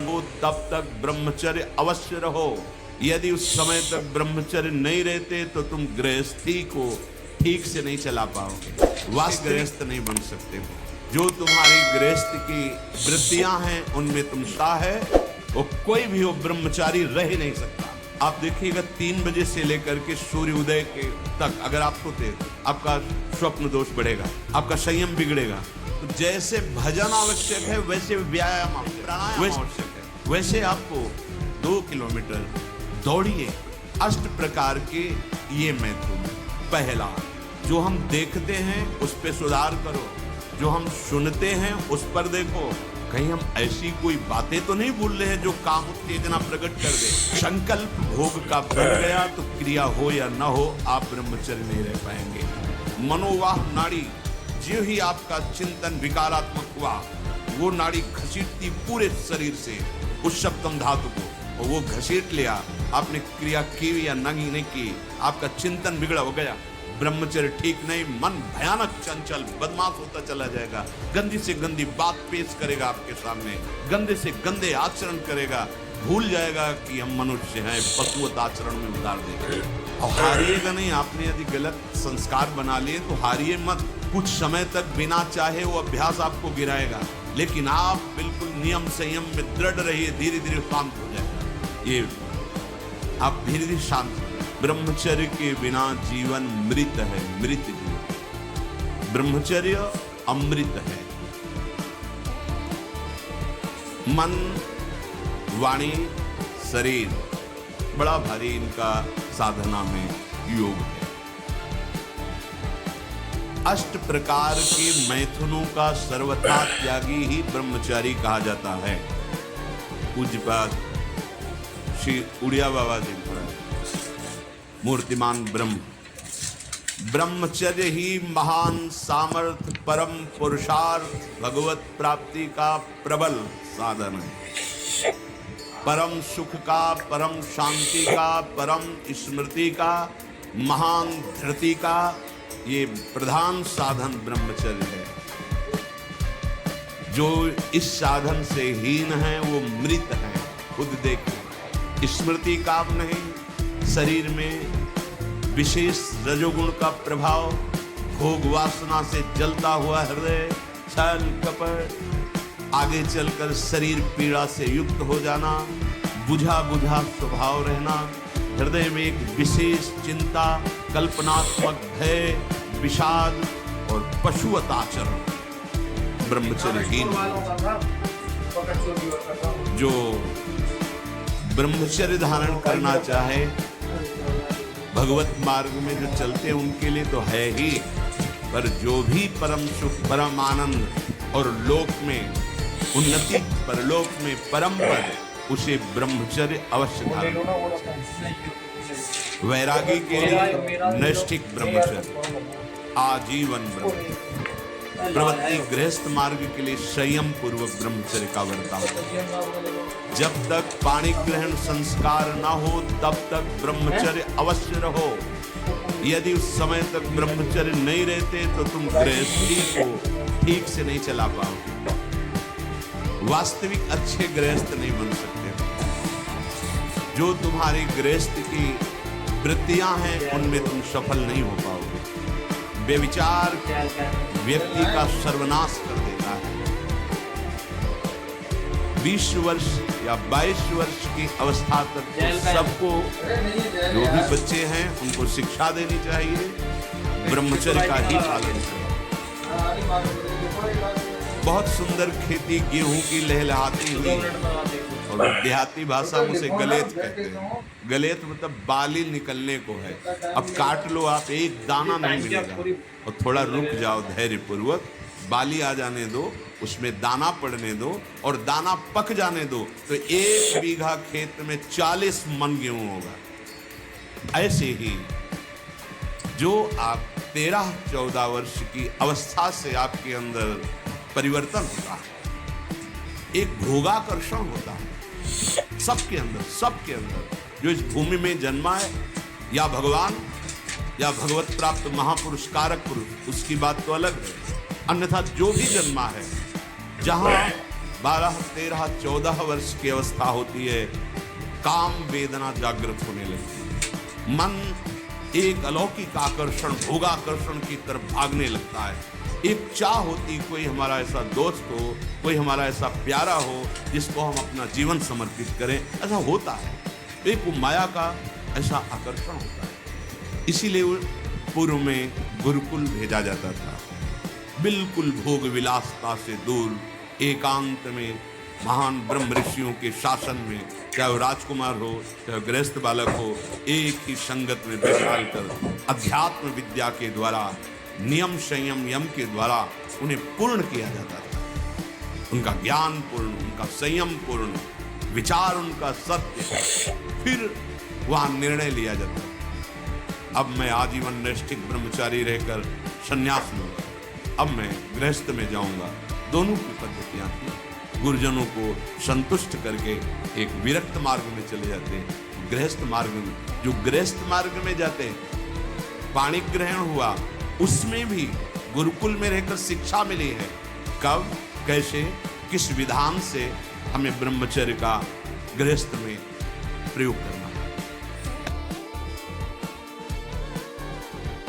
हो तब तक ब्रह्मचर्य अवश्य रहो। यदि उस समय तक ब्रह्मचर्य नहीं रहते तो तुम गृहस्थी को ठीक से नहीं चला पाओगे, वास्तविक गृहस्थ नहीं बन सकते हो। जो तुम्हारी गृहस्थ की वृत्तियां हैं उनमें तुम शाह है, वो कोई भी हो ब्रह्मचारी रह ही नहीं सकता। आप देखिएगा 3 बजे से लेकर के सूर्योदय के तक अगर आप सोते, आपका स्वप्न दोष बढ़ेगा, आपका संयम बिगड़ेगा। तो जैसे भजन आवश्यक है वैसे व्यायाम आवश्यक, प्राणायाम आवश्यक है। वैसे आपको 2 किलोमीटर दौड़िए। 8 प्रकार के ये मैथुन। पहला, जो हम देखते हैं उस पे सुधार करो, जो हम सुनते हैं उस पर देखो, कहीं हम ऐसी कोई बातें तो नहीं भूल रहे हैं जो काम उत्तेजना प्रकट कर दे। संकल्प भोग का बन गया तो क्रिया हो या न हो आप ब्रह्मचर्य नहीं रह पाएंगे। मनोवाह नाड़ी, जो ही आपका चिंतन विकारात्मक हुआ, वो नाड़ी घसीटती पूरे शरीर से उस सप्तम धातु को, और वो घसीट लिया, आपने क्रिया की या नहीं की, आपका चिंतन बिगड़ा हो गया। ब्रह्मचर्य ठीक नहीं, मन भयानक चंचल बदमाश होता चला जाएगा, गंदी से गंदी बात पेश करेगा आपके सामने, गंदे से गंदे आचरण करेगा, भूल जाएगा कि हम मनुष्य हैं, पशुवत आचरण में उतार देगा। और हारिएगा नहीं। आपने यदि गलत संस्कार बना लिए तो हारिए मत। कुछ समय तक बिना चाहे वो अभ्यास आपको गिराएगा, लेकिन आप बिल्कुल नियम संयम में दृढ़ रहिए, धीरे धीरे शांत हो जाएगा। ये आप धीरे धीरे शांत। ब्रह्मचर्य के बिना जीवन मृत है, मृत जीवन। ब्रह्मचर्य अमृत है। मन, वाणी, शरीर, बड़ा भारी इनका साधना में योग है। 8 प्रकार के मैथुनों का सर्वथा त्यागी ही ब्रह्मचारी कहा जाता है। पूज्यपाद श्री उड़िया बाबा जी मूर्तिमान ब्रह्म। ब्रह्मचर्य ही महान सामर्थ्य, परम पुरुषार्थ, भगवत प्राप्ति का प्रबल साधन है। परम सुख का, परम शांति का, परम स्मृति का, महान धृति का ये प्रधान साधन ब्रह्मचर्य है। जो इस साधन से हीन है वो मृत है। खुद देखें, स्मृति काम नहीं, शरीर में विशेष रजोगुण का प्रभाव, भोग वासना से जलता हुआ हृदय, छल कपट, आगे चलकर शरीर पीड़ा से युक्त हो जाना, बुझा बुझा स्वभाव रहना, हृदय में एक विशेष चिंता, कल्पनात्मक भय, विषाद और पशुवत आचरण ब्रह्मचर्यहीन। जो ब्रह्मचर्य धारण करना चाहे, भगवत मार्ग में जो चलते हैं उनके लिए तो है ही, पर जो भी परम सुख, परम आनंद और लोक में उन्नति, परलोक में परम पद, उसे ब्रह्मचर्य अवश्य धारण करना। वैरागी के लिए नैष्ठिक ब्रह्मचर्य, आजीवन ब्रह्मचर्य। प्रवृत्ति गृहस्थ मार्ग के लिए संयम पूर्वक ब्रह्मचर्य का वर्ताव। जब तक पाणी ग्रहण संस्कार ना हो तब तक ब्रह्मचर्य अवश्य रहो। यदि उस समय तक ब्रह्मचर्य नहीं रहते तो तुम गृहस्थी को ठीक से नहीं चला पाओगे, वास्तविक अच्छे गृहस्थ नहीं बन सकते। जो तुम्हारी गृहस्थ की वृत्तियां हैं उनमें तुम सफल नहीं हो पाओगे। व्यभिचार व्यक्ति का सर्वनाश कर देता है। 20 वर्ष या 22 वर्ष की अवस्था तक तो सबको, जो भी बच्चे हैं उनको शिक्षा देनी चाहिए, ब्रह्मचर्य का ही पालन करें। बहुत सुंदर खेती गेहूं की लहलहाती हुई, और देहाती भाषा में उसे गलेत कहते हैं। गलेत मतलब बाली निकलने को है। अब काट लो आप, एक दाना नहीं मिलेगा, और थोड़ा रुक जाओ धैर्य पूर्वक, बाली आ जाने दो, उसमें दाना पड़ने दो और दाना पक जाने दो, तो 1 बीघा खेत में 40 मन गेहूं होगा। ऐसे ही जो आप 13-14 वर्ष की अवस्था से आपके अंदर परिवर्तन होता है, एक भोगाकर्षण होता है सबके अंदर जो इस भूमि में जन्मा है, या भगवान या भगवत प्राप्त महापुरुष कारक पुरुष, उसकी बात तो अलग है। अन्यथा जो भी जन्मा है, जहां 12, 13, 14 वर्ष की अवस्था होती है, काम वेदना जागृत होने लगती है। मन एक अलौकिक आकर्षण, भोगाकर्षण की तरफ भागने लगता है। एक चाह होती, कोई हमारा ऐसा दोस्त हो, कोई हमारा ऐसा प्यारा हो जिसको हम अपना जीवन समर्पित करें। ऐसा होता है, एक माया का ऐसा आकर्षण होता है। इसीलिए पूर्व में गुरुकुल भेजा जाता था, बिल्कुल भोग विलासता से दूर, एकांत में महान ब्रह्म ऋषियों के शासन में, चाहे वो राजकुमार हो चाहे गृहस्थ बालक हो, एक ही संगत में बैठाल कर अध्यात्म विद्या के द्वारा, नियम संयम यम के द्वारा उन्हें पूर्ण किया जाता था। उनका ज्ञान पूर्ण, उनका संयम पूर्ण, विचार उनका सत्य, फिर वहां निर्णय लिया जाता था। अब मैं आजीवन नैष्ठिक ब्रह्मचारी रहकर संन्यास लूंगा, अब मैं गृहस्थ में जाऊंगा। दोनों की पद्धतियां थी। गुरुजनों को संतुष्ट करके एक विरक्त मार्ग में चले जाते हैं। गृहस्थ मार्ग में, जो गृहस्थ मार्ग में जाते हैं, पाणी ग्रहण हुआ, उसमें भी गुरुकुल में रहकर शिक्षा मिली है। कब, कैसे, किस विधान से हमें ब्रह्मचर्य का गृहस्थ में प्रयोग करना है।